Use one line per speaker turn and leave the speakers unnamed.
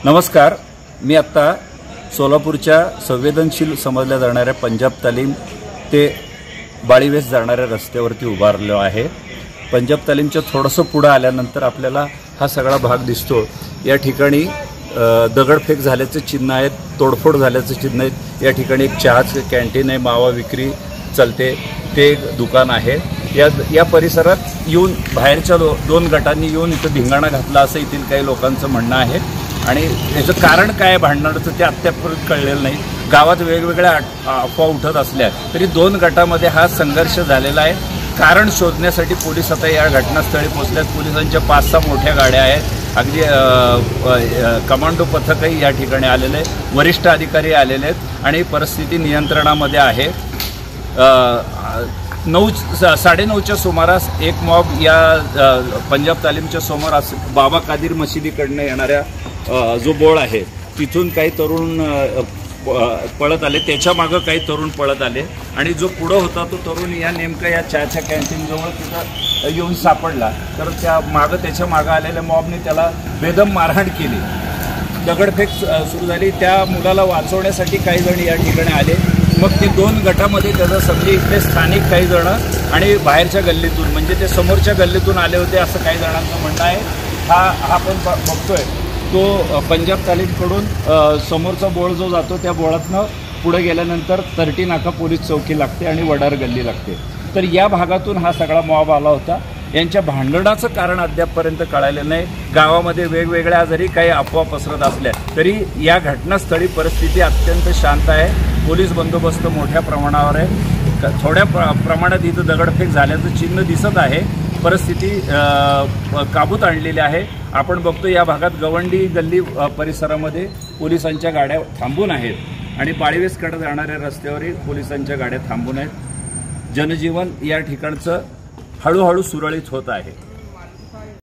नमस्कार, मी आत्ता सोलापूरच्या संवेदनशील समजल्या जाणाऱ्या पंजाब तालीम ते बाळीवेस जाणाऱ्या रस्त्यावरती उभारलो आहे। पंजाब तालीमच्या थोडंसं पुढे आल्यानंतर आपल्याला हा सगळा भाग दिसतो। या ठिकाणी दगडफेक झाल्याचे चिन्ह आहेत, तोडफोड झाल्याचे चिन्ह आहेत। या ठिकाणी एक चहाचे कॅन्टीन आहे, मावा विक्री चालते, ते एक दुकान आहे। या परिसरात येऊन बाहेरच्या दोन गटांनी येऊन इथं धिंगाणा घातला असं येथील काही लोकांचं म्हणणं आहे आणि याचं कारण काय भांडणाचं ते अद्यापर्यंत कळलेलं नाही। गावात वेगवेगळ्या अफवा उठत असल्या तरी दोन गटामध्ये हा संघर्ष झालेला आहे। कारण शोधण्यासाठी पोलीस आता या घटनास्थळी पोहोचल्यात। पोलिसांच्या 5-6 मोठ्या गाड्या आहेत, अगदी कमांडो पथकही या ठिकाणी आलेले आहे, वरिष्ठ अधिकारी आलेले आहेत आणि परिस्थिती नियंत्रणामध्ये आहे। 9:30च्या सुमारास एक मॉब या पंजाब तालीमच्या समोर बाबा कादीर मशिदीकडनं येणाऱ्या जो बोळ आहे तिथून काही तरुण पळत आले, त्याच्या मागं काही तरुण पळत आले आणि जो पुढं होता तो तरुण या नेमका या चहाच्या कॅन्टीनजवळ तिथं येऊन सापडला। तर त्याच्या मागं आलेल्या मॉबने त्याला बेदम मारहाण केली, दगडफेक सुरू झाली। त्या मुलाला वाचवण्यासाठी काही जण या ठिकाणी आले। मग ते दोन गटामध्ये त्याचं समजे इथले स्थानिक काही जण आणि बाहेरच्या गल्लीतून म्हणजे ते समोरच्या गल्लीतून आले होते असं काही जणांचं म्हणणं आहे। हा आपण बघतोय तो पंजाब तालीमकडून समोरचा बोळ जो जातो त्या बोळातनं पुढे गेल्यानंतर तर्टी नाका पोलीस चौकी लागते आणि वडार गल्ली लागते। तर या भागातून हा सगळा मॉब आला होता। यांच्या भांडणाचं कारण अद्यापपर्यंत कळालेलं नाही। गावामध्ये वेगवेगळ्या जरी काही अफवा पसरत असल्या तरी या घटनास्थळी परिस्थिती अत्यंत शांत आहे। पोलीस बंदोबस्त मोठ्या प्रमाणावर आहे। थोड्या प्रमाणात इथं दगडफेक झाल्याचं चिन्ह दिसत आहे। परिस्थिती काबूत आणलेली आहे। आपण बघतो या भागात गवंडी गल्ली परिसरामध्ये पोलिसांच्या गाड्या थांबून आहेत आणि बाळीवेसकडे जाणाऱ्या रस्त्यावरही पोलिसांच्या गाड्या थांबून आहेत। जनजीवन या ठिकाणचं हळूहळू सुरळीत होत आहे।